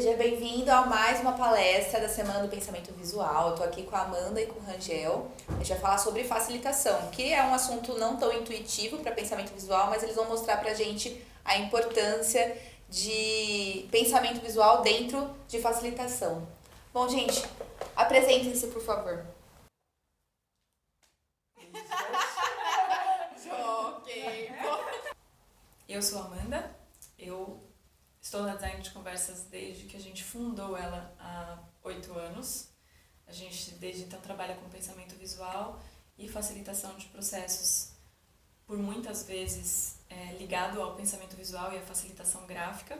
seja bem-vindo a mais uma palestra da Semana do Pensamento Visual. Eu tô aqui com a Amanda e com o Rangel. A gente vai falar sobre facilitação, que é um assunto não tão intuitivo para pensamento visual, mas eles vão mostrar pra gente a importância de pensamento visual dentro de facilitação. Bom, gente, apresentem-se, por favor. Ok. Eu sou a Amanda, eu estou na Design de Conversas desde que a gente fundou ela há 8 anos. A gente desde então trabalha com pensamento visual e facilitação de processos, por muitas vezes ligado ao pensamento visual e à facilitação gráfica.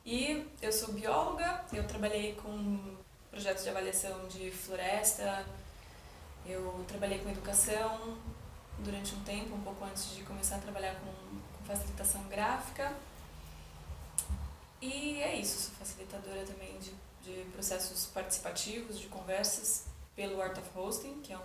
E eu sou bióloga, eu trabalhei com projetos de avaliação de floresta, eu trabalhei com educação durante um tempo, um pouco antes de começar a trabalhar com facilitação gráfica. E é isso, sou facilitadora também de processos participativos, de conversas pelo Art of Hosting, que é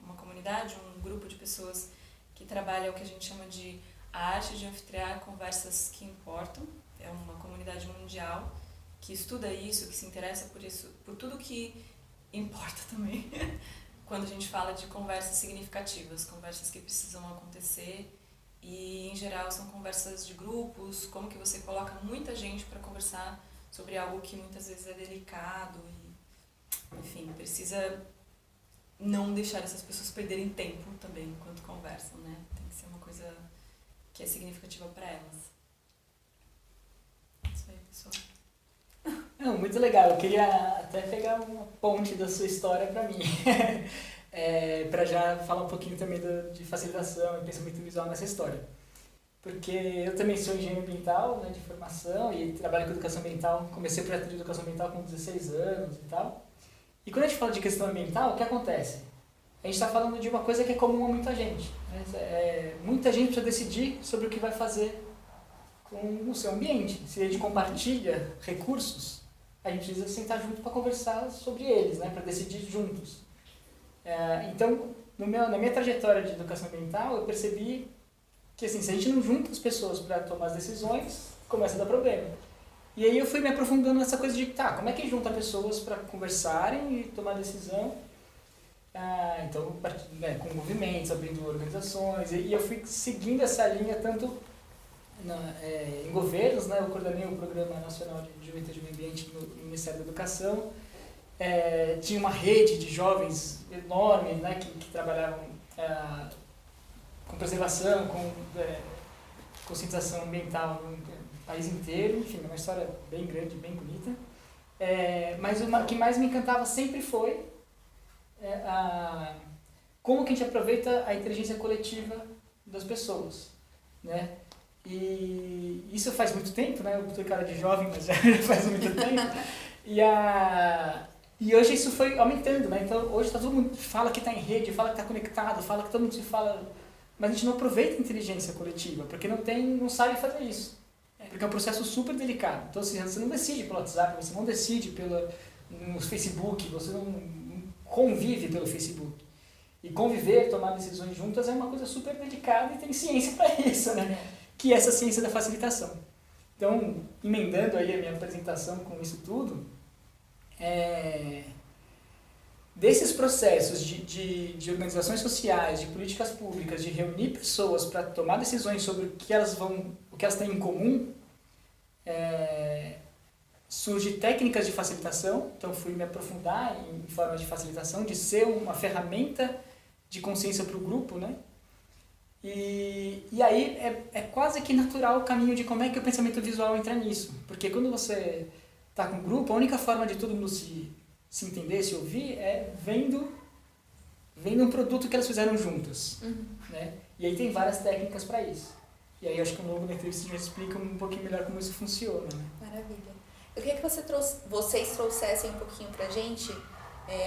uma comunidade, um grupo de pessoas que trabalha o que a gente chama de a arte de anfitriar conversas que importam. É uma comunidade mundial que estuda isso, que se interessa por isso, por tudo que importa também, quando a gente fala de conversas significativas, conversas que precisam acontecer. E, em geral, são conversas de grupos, como que você coloca muita gente para conversar sobre algo que muitas vezes é delicado e, enfim, precisa não deixar essas pessoas perderem tempo também enquanto conversam, né? Tem que ser uma coisa que é significativa para elas. Isso aí, pessoal. Não, muito legal. Eu queria até pegar uma ponte da sua história para mim. Para já falar um pouquinho também de facilitação e pensamento visual nessa história. Porque eu também sou engenheiro ambiental, né, de formação, e trabalho com educação ambiental. Comecei o projeto de educação ambiental com 16 anos e tal. E quando a gente fala de questão ambiental, o que acontece? A gente está falando de uma coisa que é comum a muita gente. Né? Muita gente precisa decidir sobre o que vai fazer com o seu ambiente. Se a gente compartilha recursos, a gente precisa sentar junto para conversar sobre eles, né, para decidir juntos. Então, na minha trajetória de educação ambiental, eu percebi que assim, se a gente não junta as pessoas para tomar as decisões, começa a dar problema. E aí eu fui me aprofundando nessa coisa de, como é que junta pessoas para conversarem e tomar decisão? Então, né, com movimentos, abrindo organizações, e eu fui seguindo essa linha tanto em governos, né, eu coordenei o Programa Nacional de Juventude e Meio Ambiente no Ministério da Educação. Tinha uma rede de jovens enorme, né, que trabalhavam com preservação, com conscientização ambiental no país inteiro. Enfim, uma história bem grande, bem bonita. Mas o que mais me encantava sempre foi como que a gente aproveita a inteligência coletiva das pessoas, né? E isso faz muito tempo, né? Eu tô cara de jovem, mas já faz muito tempo. E hoje isso foi aumentando, né? Então hoje todo mundo fala que está em rede, fala que está conectado, fala que todo mundo se fala, mas a gente não aproveita a inteligência coletiva, porque não sabe fazer isso. Porque é um processo super delicado. Então assim, você não decide pelo WhatsApp, você não decide no Facebook, você não convive pelo Facebook. E conviver, tomar decisões juntas é uma coisa super delicada e tem ciência para isso, né? Que é essa ciência da facilitação. Então, emendando aí a minha apresentação com isso tudo, desses processos de organizações sociais, de políticas públicas, de reunir pessoas para tomar decisões sobre o que elas têm em comum, surge técnicas de facilitação. Então fui me aprofundar em formas de facilitação, de ser uma ferramenta de consciência para o grupo, né? E aí é quase que natural o caminho de como é que o pensamento visual entra nisso. Porque quando você está com um grupo, a única forma de todo mundo se entender, se ouvir, é vendo um produto que elas fizeram juntas. Né? E aí tem várias técnicas para isso. E aí eu acho que ao longo da entrevista a gente explica um pouquinho melhor como isso funciona. Né? Maravilha. Eu queria que vocês trouxessem um pouquinho pra gente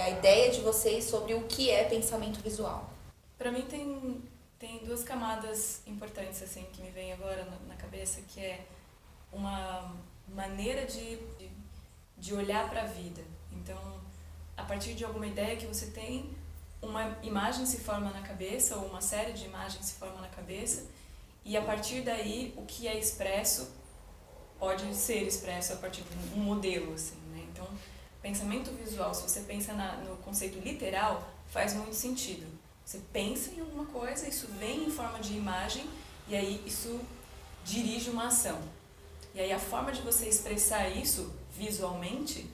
a ideia de vocês sobre o que é pensamento visual. Para mim tem duas camadas importantes assim que me vêm agora na cabeça, que é uma maneira de olhar para a vida. Então, a partir de alguma ideia que você tem, uma imagem se forma na cabeça, ou uma série de imagens se forma na cabeça, e a partir daí o que é expresso pode ser expresso a partir de um modelo, assim, né? Então, pensamento visual, se você pensa no conceito literal, faz muito sentido. Você pensa em alguma coisa, isso vem em forma de imagem e aí isso dirige uma ação. E aí a forma de você expressar isso visualmente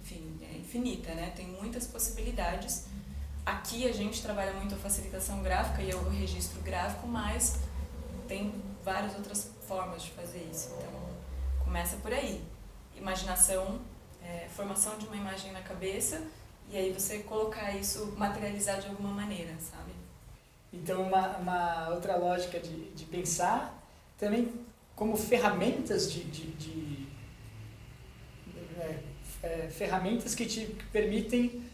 enfim, é infinita, né? Tem muitas possibilidades. Aqui a gente trabalha muito a facilitação gráfica e o registro gráfico, mas tem várias outras formas de fazer isso. Então, começa por aí. Imaginação, formação de uma imagem na cabeça e aí você colocar isso, materializar de alguma maneira, sabe? Então, uma outra lógica de pensar também como ferramentas ferramentas que te permitem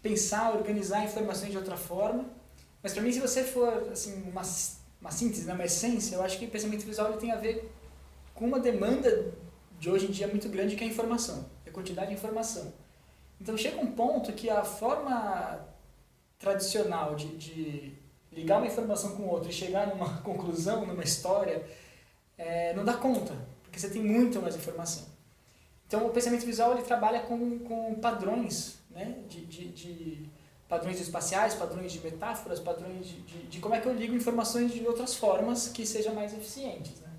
pensar, organizar informações de outra forma. Mas para mim, se você for assim, uma síntese, né, uma essência, eu acho que o pensamento visual ele tem a ver com uma demanda de hoje em dia muito grande, que é a informação, a quantidade de informação. Então chega um ponto que a forma tradicional de ligar uma informação com outra e chegar numa conclusão, numa história, não dá conta, porque você tem muito mais informação. Então o pensamento visual ele trabalha com padrões, né? de padrões espaciais, padrões de metáforas, padrões de como é que eu ligo informações de outras formas que sejam mais eficientes. Né?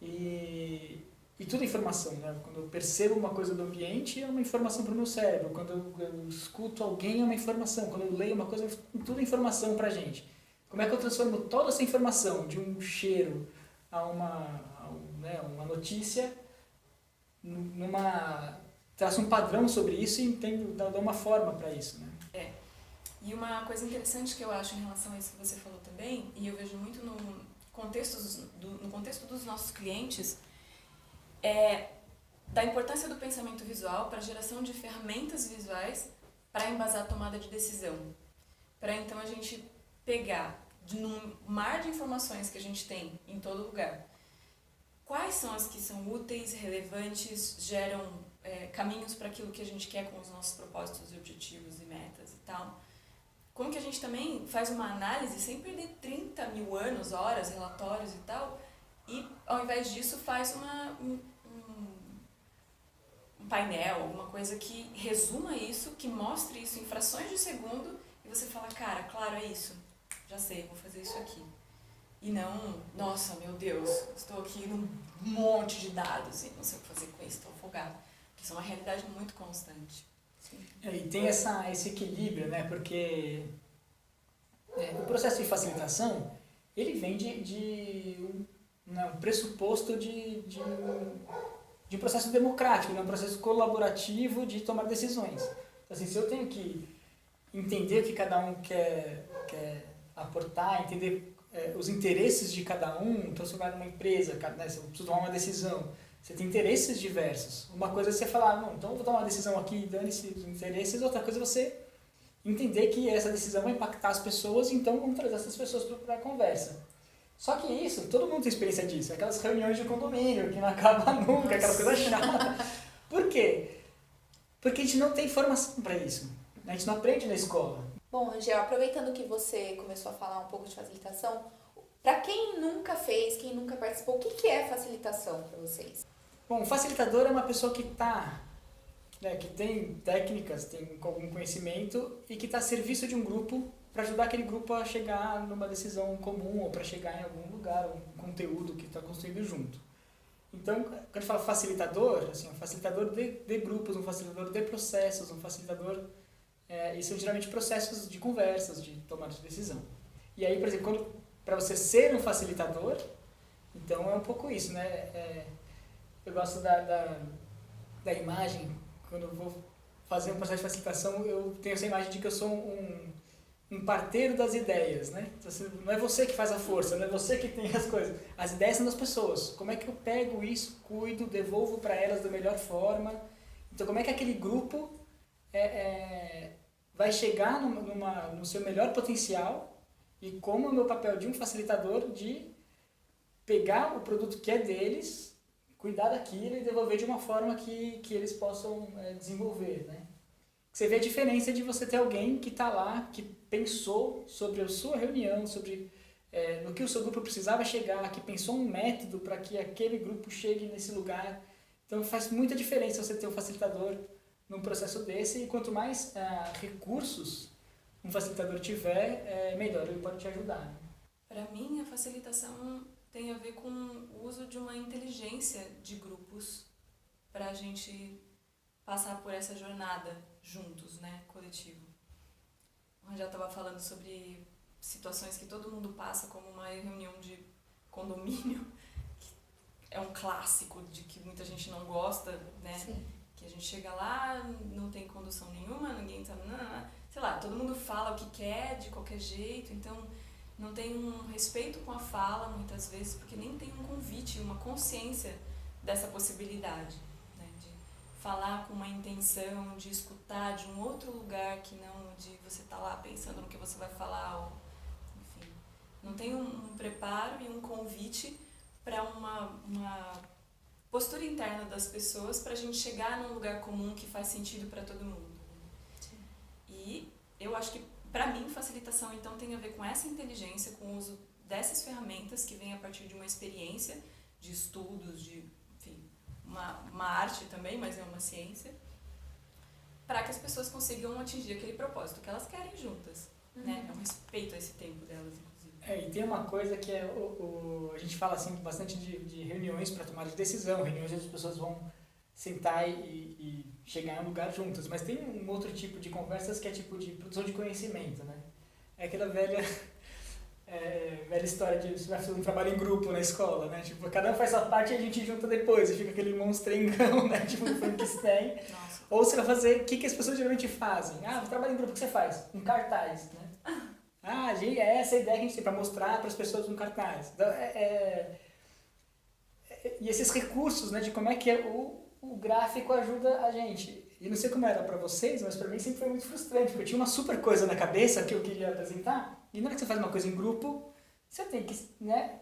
E tudo é informação. Né? Quando eu percebo uma coisa do ambiente, é uma informação para o meu cérebro. Quando eu escuto alguém, é uma informação. Quando eu leio uma coisa, tudo é informação para a gente. Como é que eu transformo toda essa informação, de um cheiro a uma notícia, traço um padrão sobre isso e entendo, dá uma forma para isso, né? E uma coisa interessante que eu acho em relação a isso que você falou também, e eu vejo muito no contexto dos nossos clientes, da importância do pensamento visual para a geração de ferramentas visuais para embasar a tomada de decisão. Para então a gente pegar num mar de informações que a gente tem em todo lugar, quais são as que são úteis, relevantes, geram caminhos para aquilo que a gente quer com os nossos propósitos e objetivos e metas e tal. Como que a gente também faz uma análise sem perder 30 mil anos, horas, relatórios e tal, e ao invés disso faz um painel, alguma coisa que resuma isso, que mostre isso em frações de segundo e você fala, cara, claro, é isso, já sei, vou fazer isso aqui. E não, nossa, meu Deus, estou aqui num monte de dados e não sei o que fazer com isso, estou afogado. Porque isso é uma realidade muito constante. E tem esse equilíbrio, né? Porque o processo de facilitação, ele vem de um pressuposto de um processo democrático, de um processo colaborativo de tomar decisões. Então, assim, se eu tenho que entender o que cada um quer aportar, entender os interesses de cada um, então você vai numa empresa, né, você precisa tomar uma decisão, você tem interesses diversos. Uma coisa é você falar, não, então eu vou tomar uma decisão aqui, dane-se os interesses, outra coisa é você entender que essa decisão vai impactar as pessoas, então vamos trazer essas pessoas para a conversa. Só que isso, todo mundo tem experiência disso, aquelas reuniões de condomínio que não acabam nunca, aquelas coisas chatas. Por quê? Porque a gente não tem formação para isso, a gente não aprende na escola. Bom, Rangel, aproveitando que você começou a falar um pouco de facilitação, para quem nunca fez, quem nunca participou, o que é facilitação para vocês? Bom, o facilitador é uma pessoa que que tem técnicas, tem algum conhecimento e que está a serviço de um grupo para ajudar aquele grupo a chegar numa decisão comum ou para chegar em algum lugar, um conteúdo que está construído junto. Então, quando a gente fala facilitador, assim, um facilitador de grupos, um facilitador de processos, um facilitador... e são geralmente processos de conversas, de tomada de decisão. E aí, por exemplo, para você ser um facilitador, então é um pouco isso, né? Eu gosto da imagem, quando eu vou fazer um processo de facilitação, eu tenho essa imagem de que eu sou um parteiro das ideias, né? Então, não é você que faz a força, não é você que tem as coisas. As ideias são das pessoas. Como é que eu pego isso, cuido, devolvo para elas da melhor forma? Então, como é que aquele grupo vai chegar no seu melhor potencial e como é o meu papel de um facilitador de pegar o produto que é deles, cuidar daquilo e devolver de uma forma que eles possam desenvolver, né? Você vê a diferença de você ter alguém que está lá, que pensou sobre a sua reunião, sobre no que o seu grupo precisava chegar, que pensou um método para que aquele grupo chegue nesse lugar. Então faz muita diferença você ter um facilitador num processo desse, e quanto mais recursos um facilitador tiver, melhor ele pode te ajudar. Né? Para mim, a facilitação tem a ver com o uso de uma inteligência de grupos para a gente passar por essa jornada juntos, né, coletivo. O Rangel estava falando sobre situações que todo mundo passa, como uma reunião de condomínio, que é um clássico de que muita gente não gosta, né? Sim. Que a gente chega lá, não tem condução nenhuma, ninguém tá... sei lá, todo mundo fala o que quer, de qualquer jeito, então não tem um respeito com a fala, muitas vezes, porque nem tem um convite, uma consciência dessa possibilidade, né? De falar com uma intenção, de escutar de um outro lugar que não de você estar lá pensando no que você vai falar, ou, enfim. Não tem um preparo e um convite para uma postura interna das pessoas para a gente chegar num lugar comum que faz sentido para todo mundo. Sim. E eu acho que, para mim, facilitação então tem a ver com essa inteligência, com o uso dessas ferramentas que vem a partir de uma experiência, de estudos, de, enfim, uma arte também, mas é uma ciência, para que as pessoas consigam atingir aquele propósito que elas querem juntas. Né? É um respeito a esse tempo delas, inclusive. E tem uma coisa que a gente fala assim, bastante de reuniões para tomar de decisão, reuniões onde as pessoas vão sentar e chegar em um lugar juntas, mas tem um outro tipo de conversas que é tipo de produção de conhecimento, né? É aquela velha história de você vai fazer um trabalho em grupo na escola, né? Tipo, cada um faz sua parte e a gente junta depois, e fica aquele monstrengão, né? Tipo, um Frankenstein. Nossa. Ou você vai fazer, o que as pessoas geralmente fazem? Trabalho em grupo, o que você faz? Um cartaz, né? Essa é a ideia que a gente tem para mostrar para as pessoas um cartaz. Então, e esses recursos, né, de como é que o gráfico ajuda a gente. E não sei como era para vocês, mas para mim sempre foi muito frustrante, porque eu tinha uma super coisa na cabeça que eu queria apresentar, e na hora que você faz uma coisa em grupo, você tem que, né,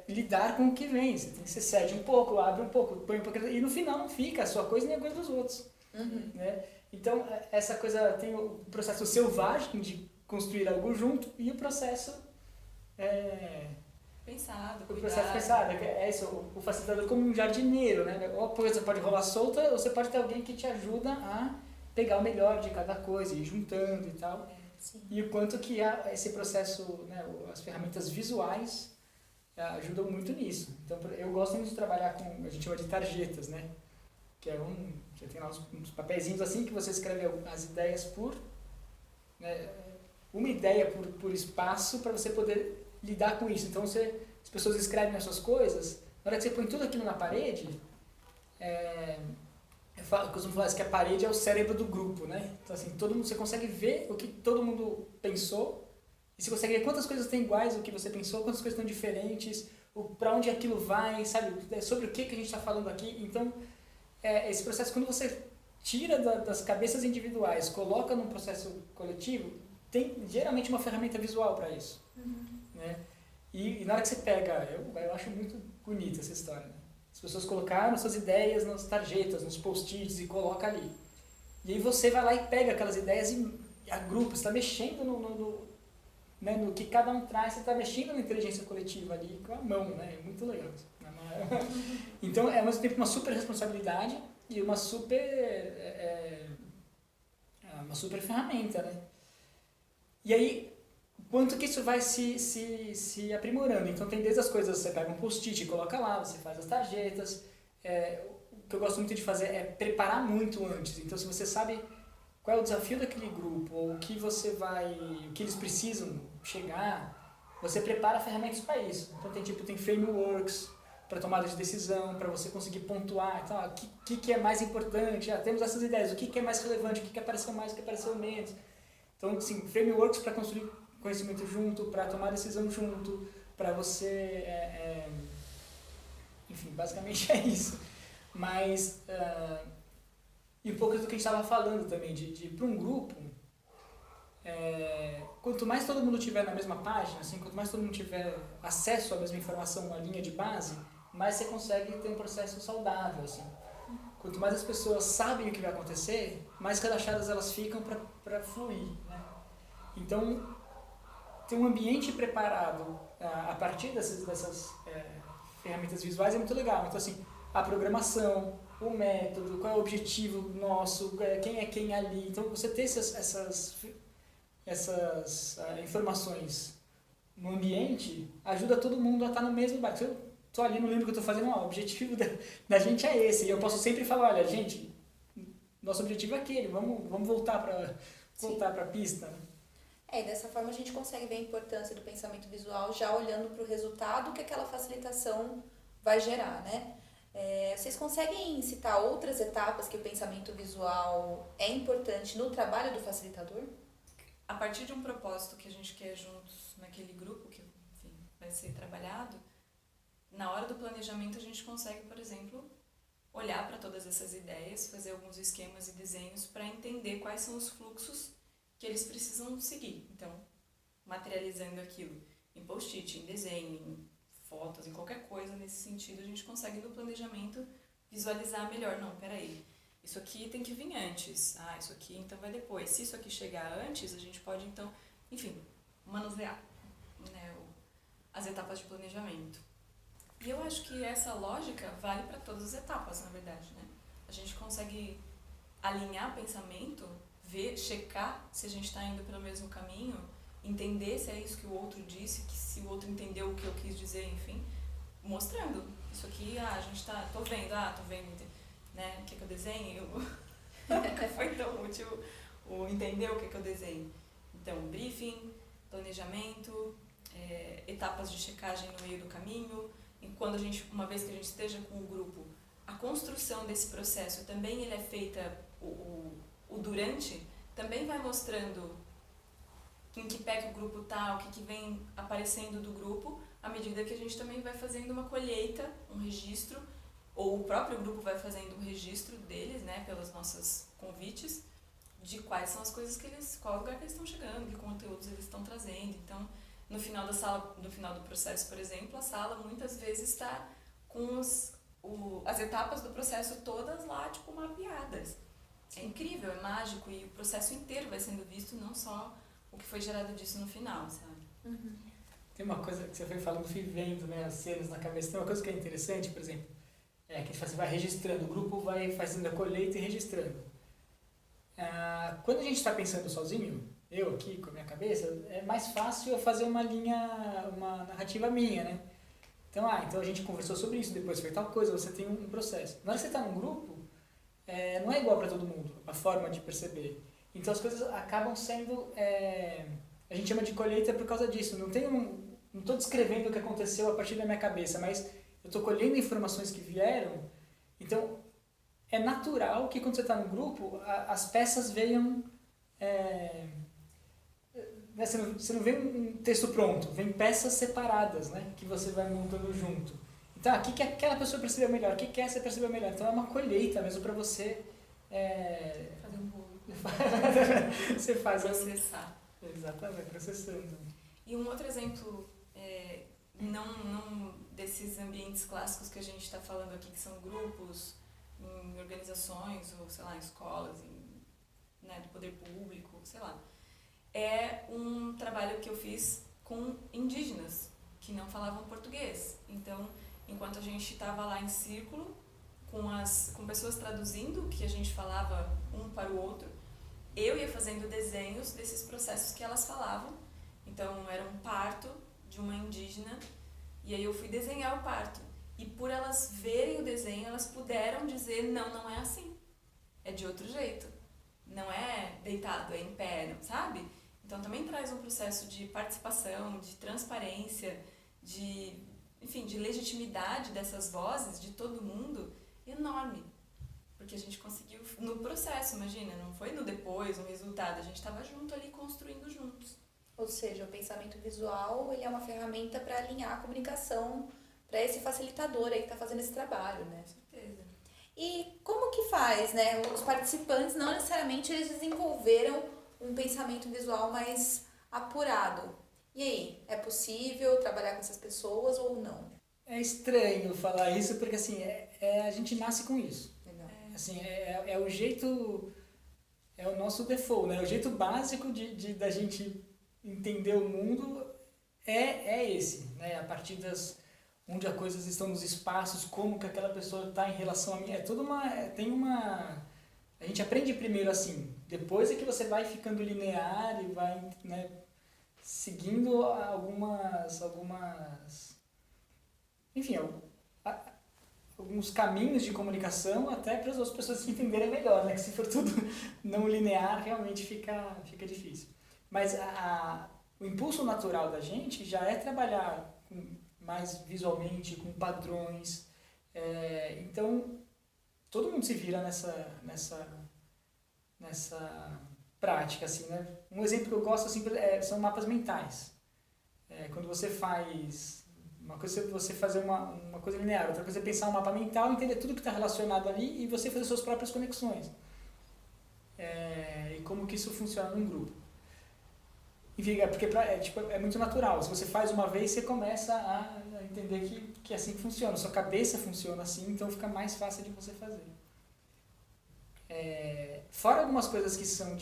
lidar com o que vem. Você cede um pouco, abre um pouco, põe um pouco, e no final não fica a sua coisa nem a coisa dos outros. Né? Então, essa coisa tem o processo selvagem de construir algo junto e o processo Pensado, o processo pensado, é isso, o facilitador como um jardineiro, né? Ou a coisa pode rolar solta, ou você pode ter alguém que te ajuda a pegar o melhor de cada coisa, ir juntando e tal. Sim. E o quanto que esse processo, né, as ferramentas visuais ajudam muito nisso. Então, eu gosto muito de trabalhar com, a gente chama de tarjetas, né? Que é você tem lá uns papeizinhos assim que você escreve as ideias por... Né, uma ideia por espaço para você poder lidar com isso. Então, as pessoas escrevem as suas coisas, na hora que você põe tudo aquilo na parede, eu costumo falar que a parede é o cérebro do grupo, né? Então, assim, você consegue ver o que todo mundo pensou, e você consegue ver quantas coisas têm iguais o que você pensou, quantas coisas estão diferentes, para onde aquilo vai, sabe? Sobre o que a gente está falando aqui. Então, esse processo, quando você tira das cabeças individuais, coloca num processo coletivo, tem geralmente uma ferramenta visual para isso. Né? E na hora que você pega, eu acho muito bonita essa história. Né? As pessoas colocaram suas ideias nas tarjetas, nos post-its e coloca ali. E aí você vai lá e pega aquelas ideias e agrupa, você está mexendo no que cada um traz, você está mexendo na inteligência coletiva ali com a mão, né? É muito legal. Então é ao mesmo tempo uma super responsabilidade e uma super ferramenta, né? E aí, quanto que isso vai se aprimorando? Então tem desde as coisas, você pega um post-it e coloca lá, você faz as tarjetas. O que eu gosto muito de fazer é preparar muito antes. Então se você sabe qual é o desafio daquele grupo, ou o que eles precisam chegar, você prepara ferramentas para isso. Então tem frameworks para tomada de decisão, para você conseguir pontuar, então, o que é mais importante, temos essas ideias, o que é mais relevante, o que apareceu mais, o que apareceu menos. Então, assim, frameworks para construir conhecimento junto, para tomar decisão junto, para você... Enfim, basicamente é isso. Mas, e um pouco do que a gente estava falando também, de para um grupo, quanto mais todo mundo tiver na mesma página, assim, quanto mais todo mundo tiver acesso à mesma informação, uma linha de base, mais você consegue ter um processo saudável, assim. Quanto mais as pessoas sabem o que vai acontecer, mais relaxadas elas ficam para fluir, né? Então, ter um ambiente preparado a partir dessas ferramentas visuais é muito legal. Então, assim, a programação, o método, qual é o objetivo nosso, quem é quem ali. Então, você ter essas informações no ambiente ajuda todo mundo a estar no mesmo barco. Se eu estou ali, não lembro o que eu estou fazendo, o objetivo da gente é esse. E eu posso sempre falar, olha, gente, nosso objetivo é aquele, vamos voltar para a pista. Né? E dessa forma a gente consegue ver a importância do pensamento visual já olhando para o resultado que aquela facilitação vai gerar, né? Vocês conseguem citar outras etapas que o pensamento visual é importante no trabalho do facilitador? A partir de um propósito que a gente quer juntos naquele grupo que, enfim, vai ser trabalhado, na hora do planejamento a gente consegue, por exemplo, olhar para todas essas ideias, fazer alguns esquemas e desenhos para entender quais são os fluxos que eles precisam seguir. Então, materializando aquilo em post-it, em desenho, em fotos, em qualquer coisa nesse sentido, a gente consegue no planejamento visualizar melhor. Não, peraí, isso aqui tem que vir antes. Isso aqui então vai depois. Se isso aqui chegar antes, a gente pode então, enfim, manusear, né, as etapas de planejamento. E eu acho que essa lógica vale para todas as etapas, na verdade, né? A gente consegue alinhar pensamento, ver, checar se a gente está indo pelo mesmo caminho, entender se é isso que o outro disse, que se o outro entendeu o que eu quis dizer, enfim, mostrando. Isso aqui, a gente tô vendo, né? O que eu desenho? Nunca foi tão útil entender o que eu desenho. Então, briefing, planejamento, etapas de checagem no meio do caminho. E quando uma vez que a gente esteja com o grupo, a construção desse processo também ele é feita, o durante, também vai mostrando em que pé que o grupo está, o que vem aparecendo do grupo, à medida que a gente também vai fazendo uma colheita, um registro, ou o próprio grupo vai fazendo um registro deles, né, pelos nossos convites, de quais são as coisas qual lugar que eles estão chegando, que conteúdos eles estão trazendo. Então, no final do processo, por exemplo, a sala muitas vezes está com as etapas do processo todas lá, tipo, mapeadas. É incrível, é mágico, e o processo inteiro vai sendo visto, não só o que foi gerado disso no final, sabe? Uhum. Tem uma coisa que você foi falando, fui vendo, né, as cenas na cabeça. Tem uma coisa que é interessante, por exemplo, que você vai registrando, o grupo vai fazendo a colheita e registrando. Quando a gente está pensando sozinho, eu aqui com a minha cabeça, é mais fácil eu fazer uma narrativa minha, né? Então a gente conversou sobre isso, depois foi tal coisa, você tem um processo. Na hora que você está num grupo, não é igual para todo mundo, a forma de perceber. Então as coisas acabam sendo, a gente chama de colheita por causa disso. Não estou descrevendo o que aconteceu a partir da minha cabeça, mas eu estou colhendo informações que vieram. Então é natural que quando você está no grupo, as peças venham... Você não vê um texto pronto, vem peças separadas, né, que você vai montando junto. Então, o que aquela pessoa percebeu melhor, o que essa percebeu melhor. Então, é uma colheita mesmo para você... fazer um bolo. Você faz... Processar. Exatamente, processando. E um outro exemplo, não desses ambientes clássicos que a gente está falando aqui, que são grupos, em organizações, ou sei lá, em escolas, do poder público, sei lá. É um trabalho que eu fiz com indígenas que não falavam português. Então, enquanto a gente estava lá em círculo, com pessoas traduzindo o que a gente falava um para o outro, eu ia fazendo desenhos desses processos que elas falavam. Então, era um parto de uma indígena, e aí eu fui desenhar o parto. E por elas verem o desenho, elas puderam dizer, não é assim. É de outro jeito. Não é deitado, é em pé, sabe? Então também traz um processo de participação, de transparência, de legitimidade dessas vozes, de todo mundo, enorme. Porque a gente conseguiu no processo, imagina, não foi no depois, no resultado, a gente estava junto ali construindo juntos. Ou seja, o pensamento visual ele é uma ferramenta para alinhar a comunicação para esse facilitador aí que está fazendo esse trabalho, né? Com certeza. E como que faz, né? Os participantes não necessariamente eles desenvolveram um pensamento visual mais apurado. E aí, é possível trabalhar com essas pessoas ou não? É estranho falar isso porque assim, a gente nasce com isso. Legal. Assim, é o jeito, é o nosso default, né? O jeito básico da gente entender o mundo é esse, né? A partir onde as coisas estão nos espaços, como que aquela pessoa está em relação a mim, a gente aprende primeiro assim, depois é que você vai ficando linear e vai, né, seguindo enfim, alguns caminhos de comunicação até para as outras pessoas se entenderem melhor, né? Que se for tudo não linear, realmente fica difícil. Mas o impulso natural da gente já é trabalhar mais visualmente, com padrões. Então, todo mundo se vira nessa prática, assim, né? Um exemplo que eu gosto assim, são mapas mentais. Quando você faz... Uma coisa é você fazer uma coisa linear, outra coisa é pensar um mapa mental, entender tudo que está relacionado ali e você fazer suas próprias conexões. E como que isso funciona num grupo. Enfim, porque é muito natural. Se você faz uma vez, você começa a entender que é assim que funciona. Sua cabeça funciona assim, então fica mais fácil de você fazer. Fora algumas coisas que são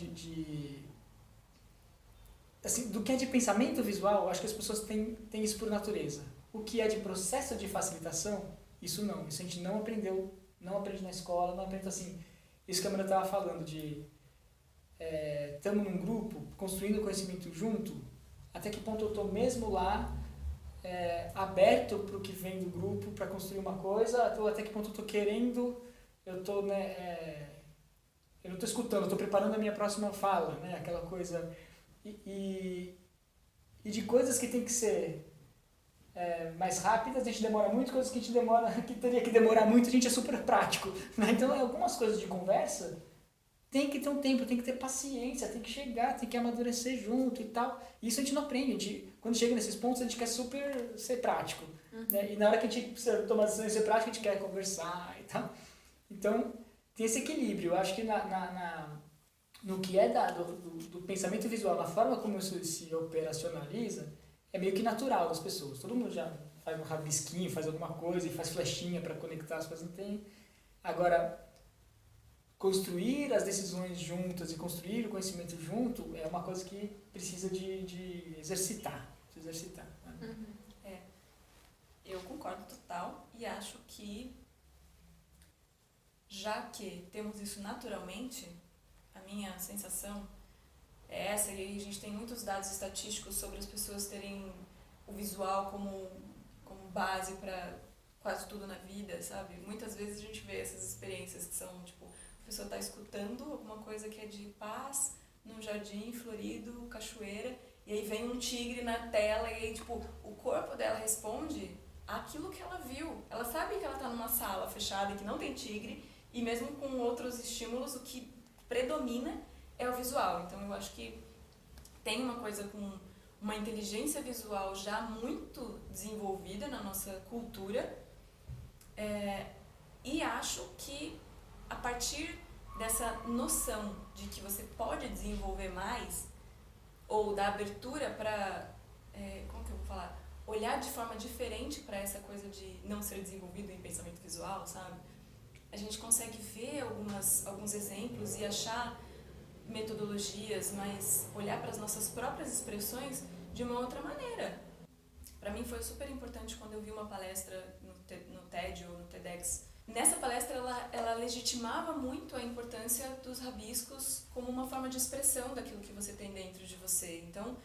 assim, do que é de pensamento visual, acho que as pessoas têm isso por natureza. O que é de processo de facilitação, isso não. Isso a gente não aprendeu, não aprende na escola, não aprende assim. Isso que a Amanda estava falando de estamos num grupo, construindo conhecimento junto, até que ponto eu estou mesmo lá, aberto para o que vem do grupo, para construir uma coisa, ou até que ponto eu estou querendo, eu estou, né, eu não estou escutando, eu estou preparando a minha próxima fala, né, aquela coisa, e de coisas que tem que ser mais rápidas, a gente demora muito, coisas que a gente que teria que demorar muito, a gente é super prático, né? Então, algumas coisas de conversa tem que ter um tempo, tem que ter paciência, tem que chegar, tem que amadurecer junto e tal. Isso a gente não aprende. Quando chega nesses pontos, a gente quer super ser prático. Né? E na hora que a gente precisa tomar decisão de ser prático, a gente quer conversar e tal. Então, tem esse equilíbrio. Eu acho que no que é do pensamento visual, na forma como isso se operacionaliza, é meio que natural das pessoas. Todo mundo já faz um rabisquinho, faz alguma coisa e faz flechinha para conectar as coisas. Não tem. Agora, construir as decisões juntas e construir o conhecimento junto é uma coisa que precisa de exercitar. Né? Eu concordo total e acho que, já que temos isso naturalmente, a minha sensação é essa, e a gente tem muitos dados estatísticos sobre as pessoas terem o visual como base para quase tudo na vida, sabe? Muitas vezes a gente vê essas experiências que são, tipo, a pessoa está escutando alguma coisa que é de paz, num jardim florido, cachoeira, e aí vem um tigre na tela, e aí, tipo, o corpo dela responde àquilo que ela viu. Ela sabe que ela está numa sala fechada e que não tem tigre, e mesmo com outros estímulos, o que predomina é o visual. Então, eu acho que tem uma coisa com uma inteligência visual já muito desenvolvida na nossa cultura, e acho que a partir dessa noção de que você pode desenvolver mais, ou da abertura para, como que eu vou falar, olhar de forma diferente para essa coisa de não ser desenvolvido em pensamento visual, sabe? A gente consegue ver alguns exemplos e achar metodologias, mas olhar para as nossas próprias expressões de uma outra maneira. Para mim foi super importante quando eu vi uma palestra no TED ou no TEDx. Nessa palestra ela legitimava muito a importância dos rabiscos como uma forma de expressão daquilo que você tem dentro de você. Então,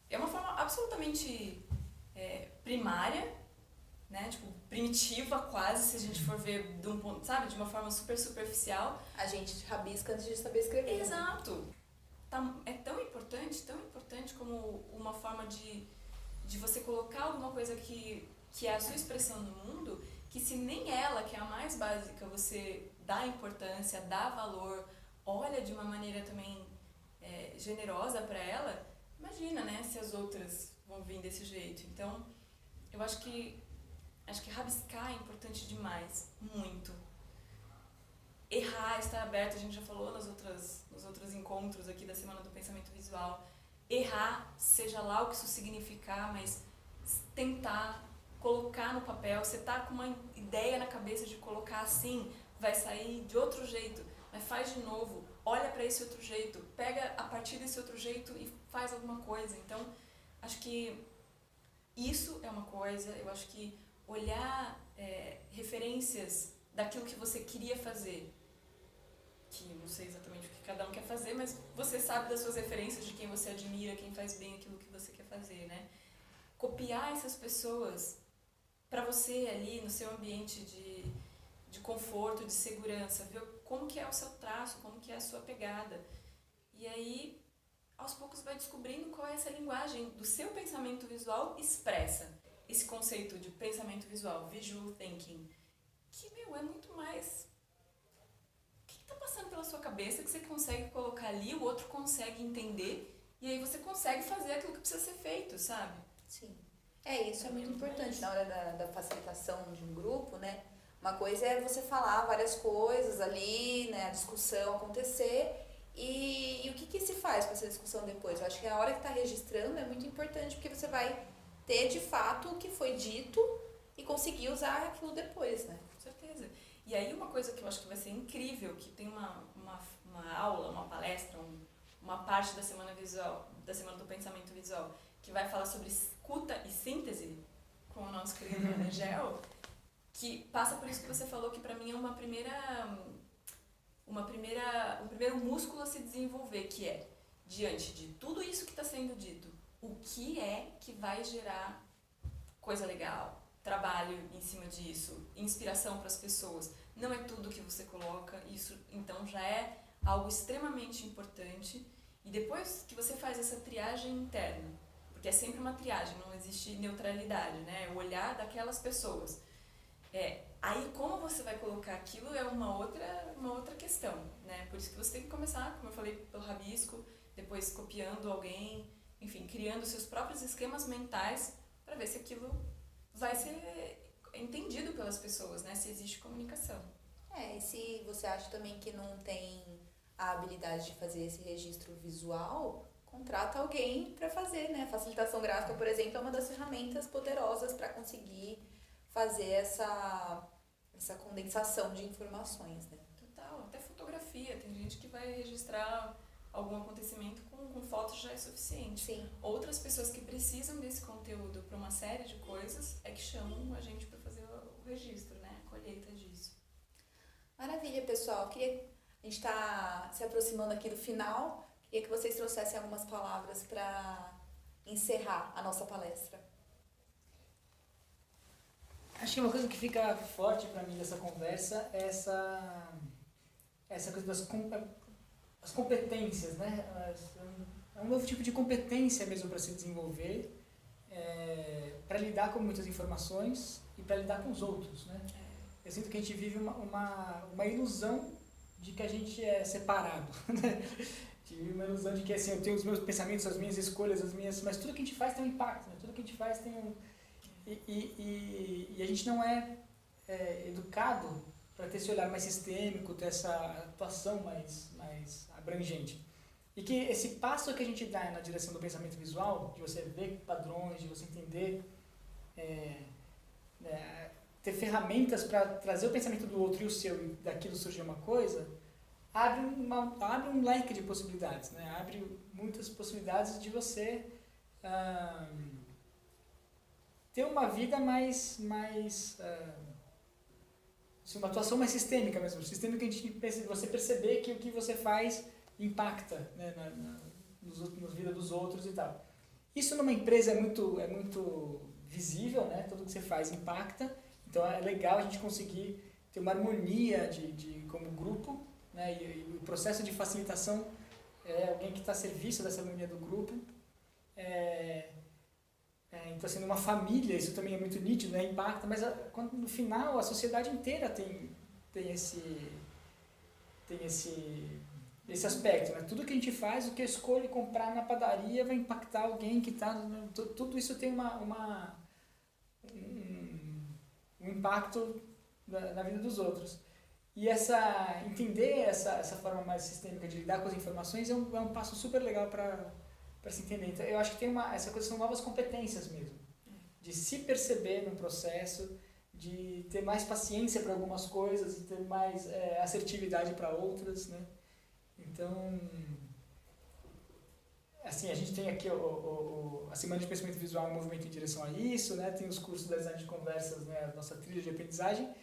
é uma forma absolutamente primária, né? Tipo, primitiva quase, se a gente for ver de um ponto, sabe? De uma forma super superficial. A gente rabisca antes de saber escrever. Exato. É tão importante como uma forma de você colocar alguma coisa que é a sua expressão no mundo, que se nem ela, que é a mais básica, você dá importância, dá valor, olha de uma maneira também generosa para ela, imagina, né, se as outras vão vir desse jeito. Então, eu acho que rabiscar é importante demais, muito. Errar, estar aberto, a gente já falou nos outros encontros aqui da Semana do Pensamento Visual. Errar, seja lá o que isso significar, mas tentar colocar no papel. Você tá com uma ideia na cabeça de colocar assim, vai sair de outro jeito, mas faz de novo. olha para esse outro jeito, pega a partir desse outro jeito e faz alguma coisa. Então, acho que isso é uma coisa, eu acho que olhar referências daquilo que você queria fazer, que não sei exatamente o que cada um quer fazer, mas você sabe das suas referências, de quem você admira, quem faz bem aquilo que você quer fazer, né? Copiar essas pessoas para você ali no seu ambiente de conforto, de segurança, ver como que é o seu traço, como que é a sua pegada. E aí, aos poucos, vai descobrindo qual é essa linguagem do seu pensamento visual expressa esse conceito de pensamento visual, visual thinking, que, é muito mais... O que está passando pela sua cabeça que você consegue colocar ali, o outro consegue entender, e aí você consegue fazer aquilo que precisa ser feito, sabe? Sim. Isso é muito importante na hora da facilitação de um grupo, né? Uma coisa é você falar várias coisas ali, né? A discussão acontecer e o que se faz com essa discussão depois? Eu acho que a hora que está registrando é muito importante porque você vai ter de fato o que foi dito e conseguir usar aquilo depois, né? Com certeza. E aí uma coisa que eu acho que vai ser incrível, que tem uma aula, uma palestra, uma parte da semana visual, da semana do pensamento visual, que vai falar sobre escuta e síntese com o nosso querido Rangel, que passa por isso que você falou, que para mim é um primeiro músculo a se desenvolver, que é, diante de tudo isso que está sendo dito, o que é que vai gerar coisa legal, trabalho em cima disso, inspiração para as pessoas. Não é tudo que você coloca, isso então já é algo extremamente importante. E depois que você faz essa triagem interna, porque é sempre uma triagem, não existe neutralidade, né? O olhar daquelas pessoas. Aí como você vai colocar aquilo é uma outra questão, né? Por isso que você tem que começar, como eu falei, pelo rabisco, depois copiando alguém, enfim, criando seus próprios esquemas mentais para ver se aquilo vai ser entendido pelas pessoas, né? Se existe comunicação. E se você acha também que não tem a habilidade de fazer esse registro visual, contrata alguém para fazer, né? Facilitação gráfica, por exemplo, é uma das ferramentas poderosas para conseguir fazer essa condensação de informações, né? Total, até fotografia. Tem gente que vai registrar algum acontecimento com fotos já é suficiente. Sim. Outras pessoas que precisam desse conteúdo para uma série de coisas é que chamam a gente para fazer o registro, né? A colheita disso. Maravilha, pessoal. A gente está se aproximando aqui do final. Queria que vocês trouxessem algumas palavras para encerrar a nossa palestra. Acho que uma coisa que fica forte para mim dessa conversa é essa coisa das competências, né? É um novo tipo de competência mesmo para se desenvolver, para lidar com muitas informações e para lidar com os outros, né? Eu sinto que a gente vive uma ilusão de que a gente é separado, né? Tive uma ilusão de que assim, eu tenho os meus pensamentos, as minhas escolhas, mas tudo que a gente faz tem um impacto, né? Tudo que a gente faz tem um... E a gente não é educado para ter esse olhar mais sistêmico, ter essa atuação mais abrangente. E que esse passo que a gente dá na direção do pensamento visual, de você ver padrões, de você entender, ter ferramentas para trazer o pensamento do outro e o seu, e daquilo surgir uma coisa, abre um leque de possibilidades, né? Abre muitas possibilidades de você ter uma vida mais uma atuação mais sistêmica mesmo, sistêmica que a gente pensa, você perceber que o que você faz impacta, né, na vida dos outros e tal. Isso numa empresa é muito visível, né? Tudo que você faz impacta, então é legal a gente conseguir ter uma harmonia como grupo, né? E o processo de facilitação é alguém que está a serviço dessa harmonia do grupo. Então, assim, numa família, isso também é muito nítido, né? Impacta, mas quando, no final a sociedade inteira tem esse aspecto, né? Tudo que a gente faz, o que eu escolho comprar na padaria vai impactar alguém que está... Tudo isso tem um impacto na vida dos outros. E entender essa forma mais sistêmica de lidar com as informações é um passo super legal para se entender. Então, eu acho que tem essa coisa, são novas competências mesmo. De se perceber no processo, de ter mais paciência para algumas coisas e ter mais assertividade para outras, né? Então, assim, a gente tem aqui a Semana de Pensamento Visual, um movimento em direção a isso, né? Tem os cursos da design de conversas, né? A nossa trilha de aprendizagem,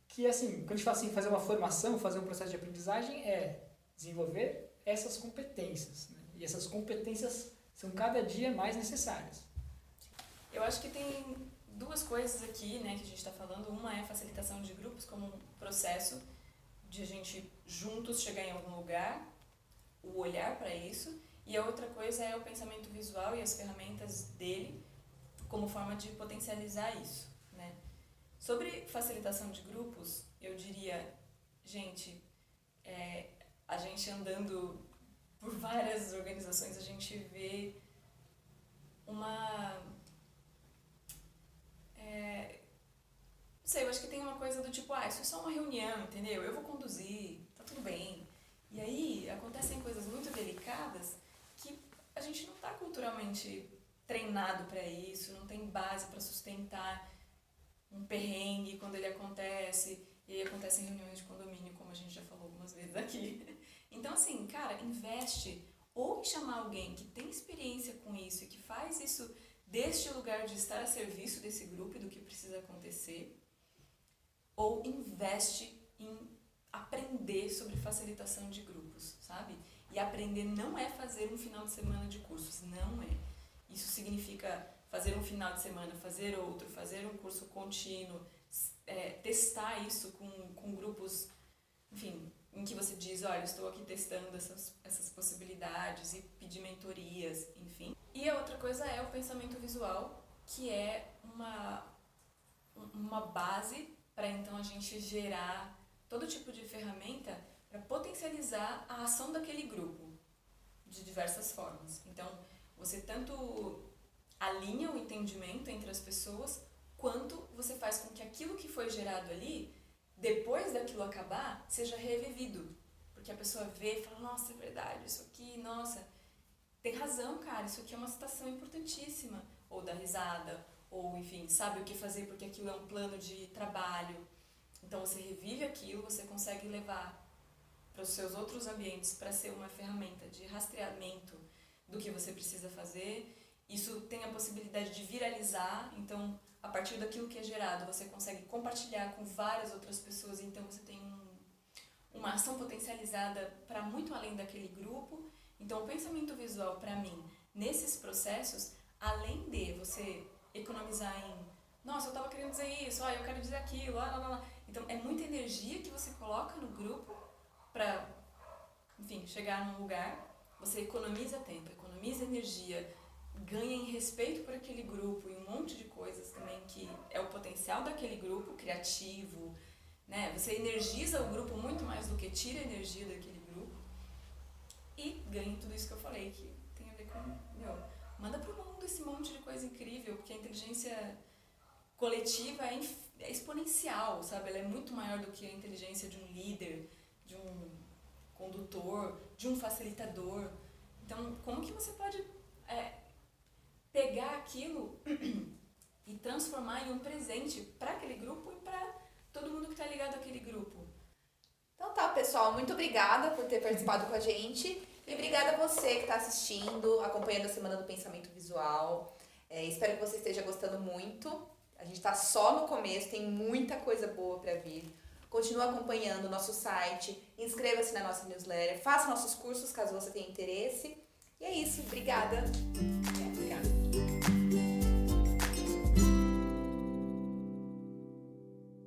que, assim, quando a gente fala assim, fazer uma formação, fazer um processo de aprendizagem, é desenvolver essas competências, né? E essas competências são cada dia mais necessárias. Eu acho que tem duas coisas aqui, né, que a gente está falando. Uma é a facilitação de grupos como um processo de a gente juntos chegar em algum lugar, o olhar para isso. E a outra coisa é o pensamento visual e as ferramentas dele como forma de potencializar isso, né? Sobre facilitação de grupos, eu diria, gente, a gente andando por várias organizações, a gente vê uma... não sei, eu acho que tem uma coisa do tipo, isso é só uma reunião, entendeu? Eu vou conduzir, tá tudo bem. E aí acontecem coisas muito delicadas que a gente não está culturalmente treinado para isso, não tem base para sustentar um perrengue quando ele acontece, e aí acontece em reuniões de condomínio, como a gente já falou algumas vezes aqui. Então, assim, cara, investe ou em chamar alguém que tem experiência com isso e que faz isso deste lugar de estar a serviço desse grupo e do que precisa acontecer, ou investe em aprender sobre facilitação de grupos, sabe? E aprender não é fazer um final de semana de cursos, não é. Isso significa fazer um final de semana, fazer outro, fazer um curso contínuo, testar isso com grupos, enfim, em que você diz, olha, estou aqui testando essas possibilidades e pedir mentorias, enfim. E a outra coisa é o pensamento visual, que é uma base para então a gente gerar todo tipo de ferramenta para potencializar a ação daquele grupo de diversas formas. Então, você tanto alinha o entendimento entre as pessoas, quanto você faz com que aquilo que foi gerado ali, depois daquilo acabar, seja revivido. Porque a pessoa vê e fala, nossa, é verdade, isso aqui, nossa, tem razão, cara, isso aqui é uma citação importantíssima. Ou dá risada, ou enfim, sabe o que fazer porque aquilo é um plano de trabalho. Então você revive aquilo, você consegue levar para os seus outros ambientes para ser uma ferramenta de rastreamento do que você precisa fazer. Isso tem a possibilidade de viralizar, então a partir daquilo que é gerado você consegue compartilhar com várias outras pessoas, então você tem uma ação potencializada para muito além daquele grupo. Então o pensamento visual, para mim, nesses processos, além de você economizar em nossa, eu estava querendo dizer isso, eu quero dizer aquilo, lá. Então é muita energia que você coloca no grupo para, enfim, chegar num lugar. Você economiza tempo, economiza energia, ganha em respeito por aquele grupo e um monte de coisas também que é o potencial daquele grupo criativo, né? Você energiza o grupo muito mais do que tira a energia daquele grupo e ganha tudo isso que eu falei, que tem a ver com, manda pro mundo esse monte de coisa incrível, porque a inteligência coletiva é exponencial, sabe? Ela é muito maior do que a inteligência de um líder, de um condutor, de um facilitador. Então, como que você pode pegar aquilo e transformar em um presente para aquele grupo e para todo mundo que está ligado àquele grupo? Então tá, pessoal, muito obrigada por ter participado com a gente e obrigada a você que está assistindo, acompanhando a Semana do Pensamento Visual. Espero que você esteja gostando muito. A gente está só no começo, tem muita coisa boa para vir. Continue acompanhando o nosso site, inscreva-se na nossa newsletter, faça nossos cursos caso você tenha interesse. E é isso, obrigada!